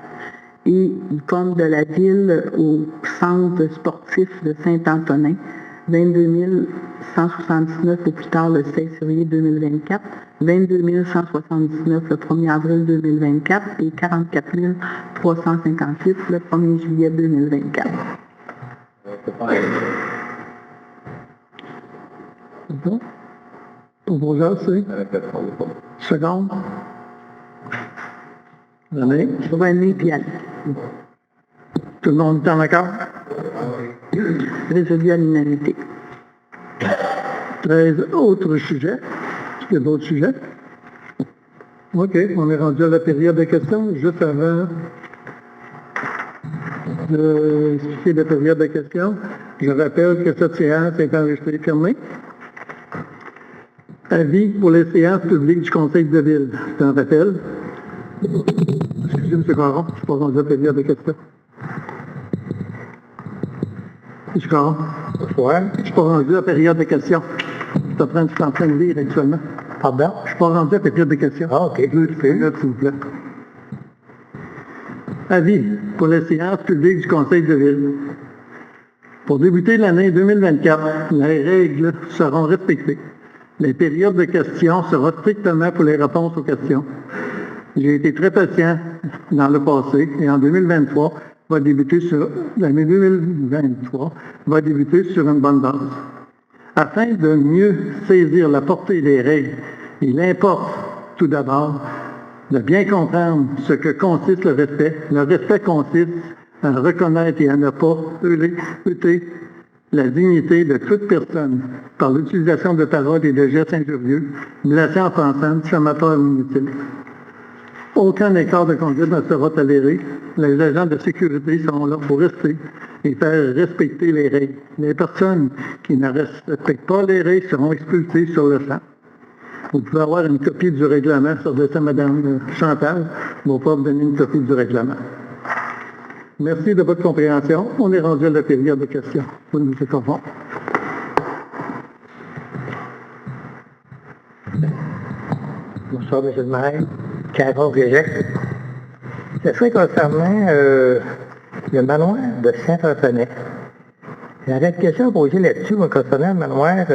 Et du compte de la Ville au centre sportif de Saint-Antonin, 22 179 au plus tard le 16 février 2024, 22 179 le 1er avril 2024 et 44 358 le 1er juillet 2024. Bon. Proposeur, c'est? Seconde. René Pial. Tout le monde est en accord? Résolu à l'unanimité. 13 autres sujets. Est-ce qu'il y a d'autres sujets? OK, on est rendu à la période de questions. Juste avant d'expliquer la période de questions, je rappelle que cette séance est enregistrée et fermée. Avis pour les séances publiques du Conseil de ville. C'est un rappel. Excusez, M. Caron, je ne suis pas rendu à la période de questions. M. Caron? Ouais. Je ne suis pas rendu à la période de questions. Je suis en train de lire actuellement. Pardon? Je ne suis pas rendu à la période de questions. Ah, OK. 2 minutes, s'il vous plaît. Avis pour les séances publiques du Conseil de ville. Pour débuter l'année 2024, les règles seront respectées. Les périodes de questions seront strictement pour les réponses aux questions. J'ai été très patient dans le passé et en 2023, l'année 2023 va débuter sur une bonne base. Afin de mieux saisir la portée des règles, il importe tout d'abord de bien comprendre ce que consiste le respect. Le respect consiste à reconnaître et à ne pas heurter la dignité de toute personne par l'utilisation de paroles et de gestes injurieux, blessants offensants, diffamatoires ou inutiles. Aucun écart de conduite ne sera toléré. Les agents de sécurité seront là pour rester et faire respecter les règles. Les personnes qui ne respectent pas les règles seront expulsées sur le champ. Vous pouvez avoir une copie du règlement sur le Mme Chantal. Je ne vais pas vous donner une copie du règlement. Merci de votre compréhension. On est rendu à la période de questions. Vous nous accordons. Bonsoir, M. le maire. Caron Gégec. Ce serait concernant le manoir de Saint-Antonin. J'aurais une question à poser là-dessus, concernant le manoir.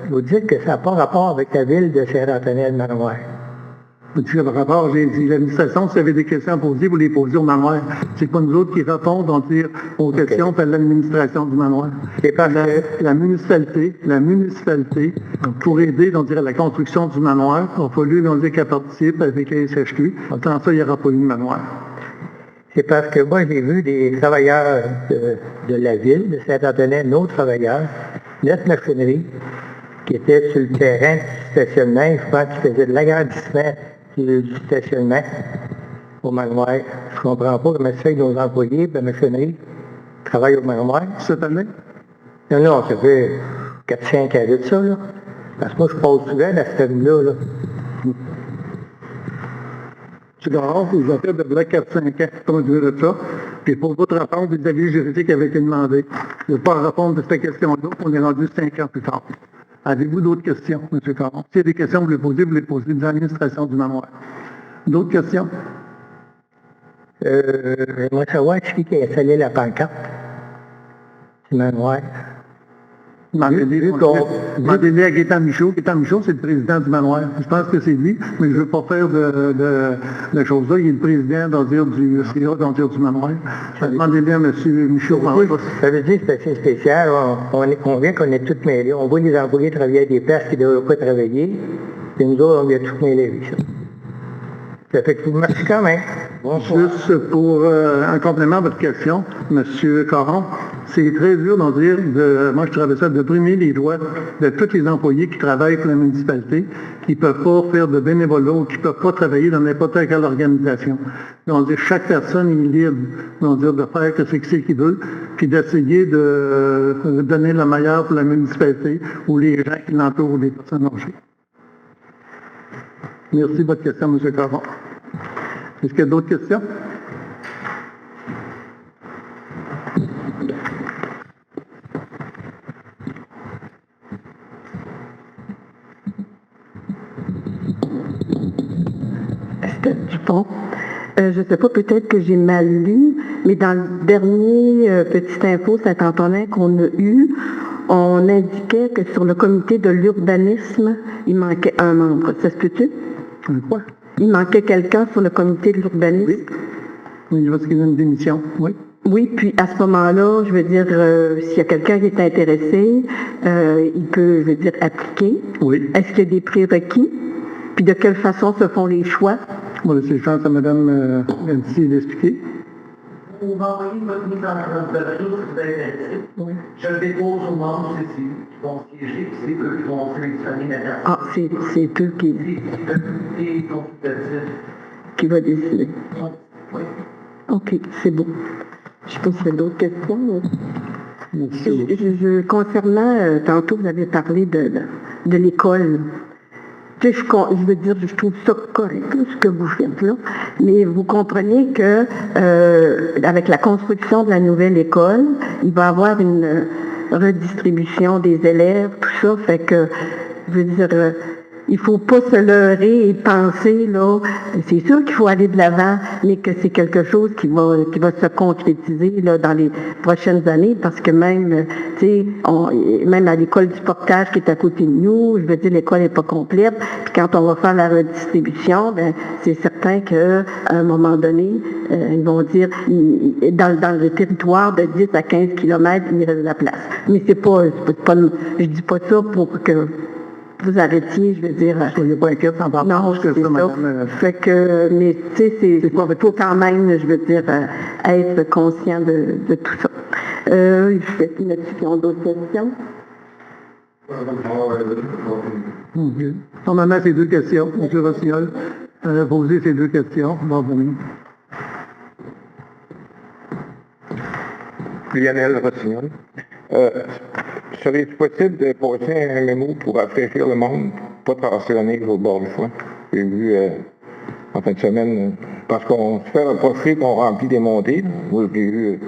Vous dites que ça n'a pas rapport avec la ville de Saint-Antonin, le manoir. Vous dites le rapport, j'ai dit l'administration, si vous avez des questions à poser, vous les posez au manoir. C'est pas nous autres qui répondons aux questions par l'administration du manoir. La municipalité, pour aider à la construction du manoir, il a fallu qu'elle participe avec les SHQ. Sans ça, il n'y aura pas eu de manoir. C'est parce que moi, j'ai vu des travailleurs de la ville, de Saint-Antonin, nos travailleurs, notre machinerie, qui étaient sur le terrain du stationnement. Je pense qu'ils faisaient de l'agrandissement du stationnement au manoir. Je comprends pas comment ça fait que nos employés de la machinerie travaillent au manoir. Cette année? Non, non, ça fait 4-5 années de ça, là. Parce que moi, je passe souvent dans cette avenue-là, là. M. Garon, vous avez de vrai 4-5 ans, comme je dirais de ça. Puis pour votre réponse, les avis juridiques avaient été demandés. Je ne vais pas répondre à cette question-là, on est rendu 5 ans plus tard. Avez-vous d'autres questions, M. Caron? S'il y a des questions, vous les posez dans l'administration du manoir. D'autres questions? J'aimerais savoir qui a installé la pancarte du manoir. Demandez-les à Gaétan Michaud. Gaétan Michaud, c'est le président du manoir. Je pense que c'est lui, mais je ne veux pas faire de choses là. Il est le président du CA, du manoir. Demandez-les à M. Michaud. Ça veut dire que c'est assez spécial. On vient qu'on est tous mêlés. On voit les employés travailler à des places qui ne devraient pas travailler. Et nous autres, on vient tous mêlés avec ça. Ça fait que merci quand même. Juste pour un complément à votre question, M. Caron, c'est très dur d'en dire, moi je travaille ça, de brimer les droits de tous les employés qui travaillent pour la municipalité, qui ne peuvent pas faire de bénévolat ou qui ne peuvent pas travailler dans n'importe quelle organisation. Donc, chaque personne est libre de faire ce qu'il veut, puis d'essayer de donner le meilleur pour la municipalité ou les gens qui l'entourent ou les personnes âgées. Merci de votre question, M. Caron. Est-ce qu'il y a d'autres questions? Estelle Dupont. Je ne sais pas, peut-être que j'ai mal lu, mais dans le dernier petit info Saint-Antonin qu'on a eu, on indiquait que sur le comité de l'urbanisme, il manquait un membre. Ça se peut-tu? Quoi? Il manquait quelqu'un sur le comité de l'urbanisme? Oui. Oui, parce qu'il y a une démission, oui. Oui, puis à ce moment-là, je veux dire, s'il y a quelqu'un qui est intéressé, il peut, je veux dire, appliquer. Oui. Est-ce qu'il y a des prérequis? Puis de quelle façon se font les choix? On va laisser chance à Mme Nancy d'expliquer. Vous m'envoyez votre mise en candidature si vous êtes intéressé. Oui. Je le dépose aux membres ici qui vont siéger, puis c'est eux qui vont sélectionner la personne. Ah, c'est eux C'est consultatif. qui va décider. Oui. OK, c'est bon. Je sais pas s'il y a d'autres questions. Merci. Concernant, tantôt, vous avez parlé de l'école. Tu sais, je veux dire, je trouve ça correct, là, ce que vous faites là, mais vous comprenez que avec la construction de la nouvelle école, il va y avoir une redistribution des élèves, tout ça, fait que, je veux dire, il faut pas se leurrer et penser, là, c'est sûr qu'il faut aller de l'avant, mais que c'est quelque chose qui va se concrétiser, là, dans les prochaines années, parce que même, tu sais, même à l'école du portage qui est à côté de nous, je veux dire, l'école n'est pas complète, puis quand on va faire la redistribution, ben, c'est certain qu'à un moment donné, ils vont dire, dans le territoire de 10 à 15 kilomètres, il reste de la place. Mais c'est pas, je dis pas ça pour que vous arrêtiez, je veux dire. Soyez pas inquiète, en parlant Non, que c'est ça, ça. madame. Fait que, mais tu sais, il faut quand même, je veux dire, être conscient de tout ça. Je sais pas s'il y a d'autres questions. Normalement, c'est deux questions. M. Rossignol, posez ces deux questions. On va revenir. Lionel Rossignol. Serait-il possible de passer un mémo pour rafraîchir le monde, pas tracer la neige au bord du foin? J'ai vu en fin de semaine, parce qu'on se fait reprocher qu'on remplit des montées. Moi, je l'ai vu,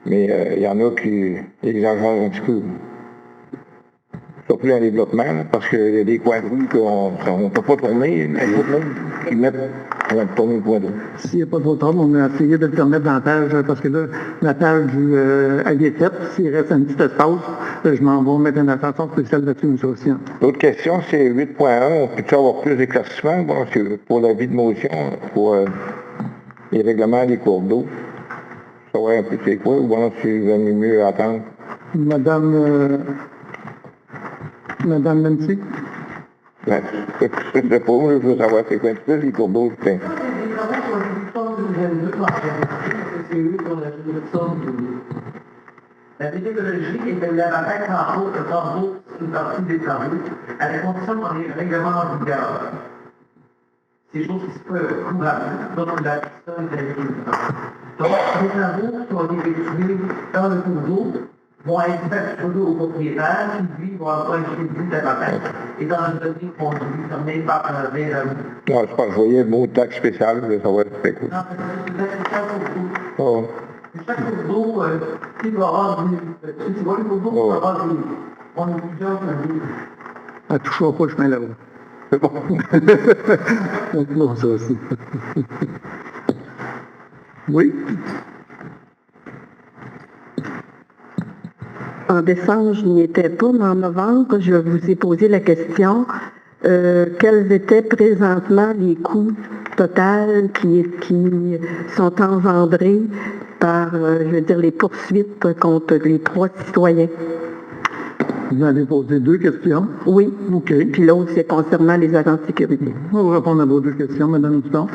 mais il y en a qui exagèrent un petit peu. Surtout dans les développements, là, parce qu'il y a des coins de rue qu'on ne peut pas tourner, mais il y a d'autres même qui mettent pour tourner le coin de rue. S'il n'y a pas trop tard, on a essayé de le permettre dans la page, parce que là, la page elle est faite. S'il reste un petit espace, je m'en vais mettre une attention spéciale là-dessus, M. Rossignol. L'autre question, c'est 8.1. On peut-tu avoir plus d'éclaircissement? Bon, c'est pour la vie de motion, pour les règlements des cours d'eau. Savoir un peu c'est quoi, ou bon, c'est mieux attendre. Madame Nancy? Ben, je sais pas, moi, je veux savoir c'est quoi un petit peu les cours d'eau. Les travaux sur le 22 c'est eux qui ont la gestion de la méthodologie est de la bataille en une partie des travaux, à la condition qu'on ait le règlement en vigueur. C'est des choses qui se peuvent couramment, donc la personne est avec une femme. Donc, les travaux qui ont été effectués dans le cours d'eau vont être facturés au propriétaire, qui lui va avoir un crédit d'avantage, et dans le donné conduit fermé par la main. Non, je pense que je voyais le mot taxe spéciale, je voulais savoir c'était quoi. Non, c'est chaque cours d'eau. Oh. Chaque cours d'eau, il va avoir tu vois, le cours d'eau, il va avoir on est plusieurs, Elle ne touchera pas le chemin là-haut. C'est bon. Non, ça aussi. Oui? En décembre, je n'y étais pas, mais en novembre, je vous ai posé la question quels étaient présentement les coûts totaux qui sont engendrés par, je veux dire, les poursuites contre les 3 citoyens. Vous allez poser 2 questions. Oui. OK. Puis l'autre, c'est concernant les agents de sécurité. On va vous répondre à vos 2 questions, Mme Dupont.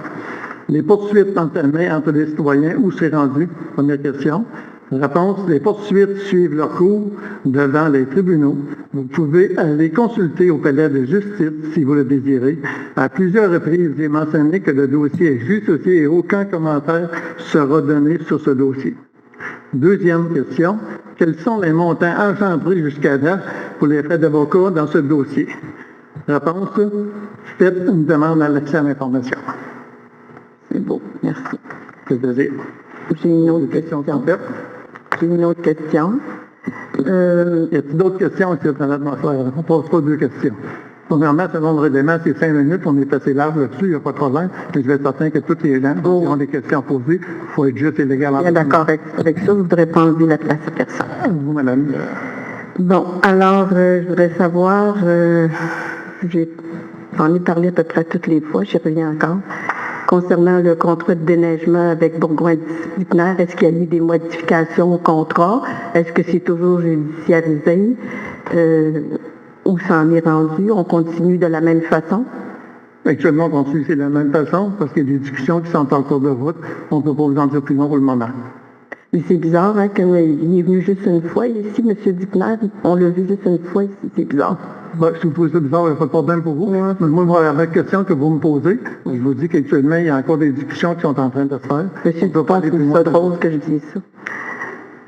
Les poursuites entamées entre les citoyens, où c'est rendu? Première question. Réponse, les poursuites suivent leur cours devant les tribunaux. Vous pouvez aller consulter au palais de justice si vous le désirez. À plusieurs reprises, j'ai mentionné que le dossier est justifié et aucun commentaire sera donné sur ce dossier. Deuxième question, quels sont les montants engendrés jusqu'à date pour les frais d'avocat dans ce dossier? Réponse, faites une demande à l'accès à l'information. C'est beau, merci. C'est plaisir. J'ai une autre Question question. complète. J'ai une autre question. Y a-t-il d'autres questions ici dans l'atmosphère? On ne pose pas 2 questions. Premièrement, selon le règlement, c'est 5 minutes, on est passé large là-dessus, il n'y a pas de problème. Mais je vais être certain que tous les gens qui ont des questions à poser, il faut être juste et légal en Bien d'accord avec ça, je ne voudrais pas enlever la place à personne. Vous, madame. Bon, alors, je voudrais savoir, j'en ai parlé à peu près toutes les fois, j'y reviens encore, concernant le contrat de déneigement avec Bourgoin Disciplinaire, est-ce qu'il y a eu des modifications au contrat? Est-ce que c'est toujours judiciarisé? Où ça en est rendu? On continue de la même façon? Actuellement, on continue de la même façon, parce qu'il y a des discussions qui sont en cours de route. On ne peut pas vous en dire plus long pour le moment. Mais c'est bizarre, hein, qu'il est venu juste une fois ici, M. Dupner, on l'a vu juste une fois ici, c'est bizarre. Ben, si vous trouvez ça bizarre, il n'y a pas de problème pour vous. Mais moi, je vais avoir une question que vous me posez. Je vous dis qu'actuellement, il y a encore des discussions qui sont en train de se faire. M. Dupont trouve ça drôle que je dise ça.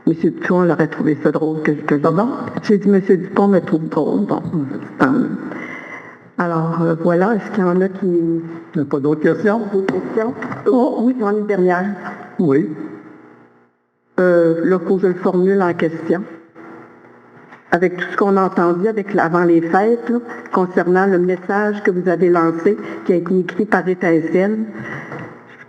M. Dupont aurait trouvé ça drôle que je... Pardon? J'ai dit M. Dupont me trouve drôle. Bon, alors, voilà, est-ce qu'il y en a qui... Il n'y a pas d'autres questions? D'autres questions? Oh, oui, j'en ai une dernière. Oui. Là, il faut que je le formule en question. Avec tout ce qu'on a entendu avant les fêtes, là, concernant le message que vous avez lancé, qui a été écrit par Étincelle,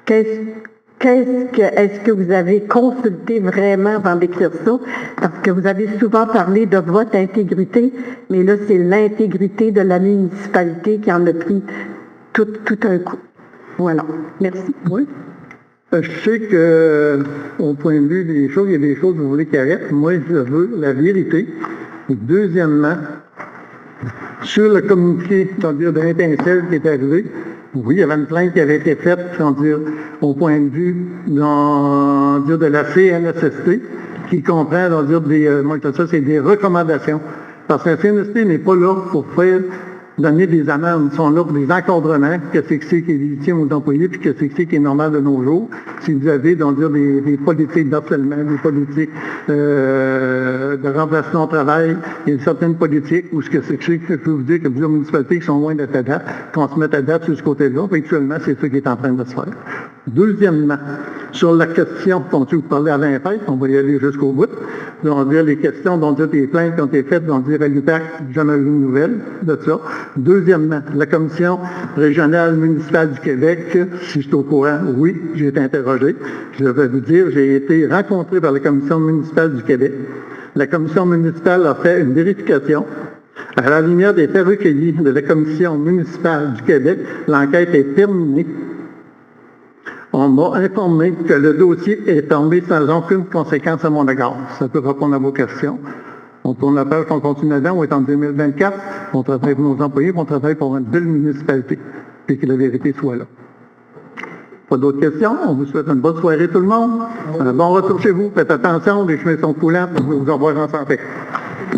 est-ce que vous avez consulté vraiment avant d'écrire ça? Parce que vous avez souvent parlé de votre intégrité, mais là, c'est l'intégrité de la municipalité qui en a pris tout un coup. Voilà. Merci. Oui. Je sais que, au point de vue des choses, il y a des choses que vous voulez qu'il arrête. Moi, je veux la vérité. Et deuxièmement, sur le communiqué, c'est-à-dire de l'Étincelle qui est arrivé, oui, il y avait une plainte qui avait été faite, c'est-à-dire au point de vue de la CNSST, qui comprend, c'est des recommandations. Parce que la CNSST n'est pas là pour donner des amendes, ils sont là pour des encadrements, qu'est-ce que c'est qui est légitime aux employés, puis qu'est-ce que c'est qui est normal de nos jours. Si vous avez, des politiques d'harcèlement, des politiques de remplacement au travail, il y a une certaine politique où ce que c'est que je peux vous dire que plusieurs municipalités qui sont loin d'être à date, qu'on se mette à date sur ce côté-là, actuellement, c'est ça qui est en train de se faire. Deuxièmement, sur la question dont vous parlez à l'INFET, on va y aller jusqu'au bout, les questions dont des plaintes qui ont été faites, à l'UPAC, jamais eu une nouvelle de ça. Deuxièmement, la Commission régionale municipale du Québec, si je suis au courant, oui, j'ai été interrogé. Je vais vous dire, j'ai été rencontré par la Commission municipale du Québec. La Commission municipale a fait une vérification. À la lumière des faits recueillis de la Commission municipale du Québec, l'enquête est terminée. On m'a informé que le dossier est tombé sans aucune conséquence à mon égard. Ça peut répondre à vos questions. On tourne la page, on continue là-dedans, on est en 2024, on travaille pour nos employés, on travaille pour une belle municipalité, et que la vérité soit là. Pas d'autres questions? On vous souhaite une bonne soirée tout le monde. Un bon retour chez vous. Faites attention, les chemins sont coulants, pour vous revoir en santé.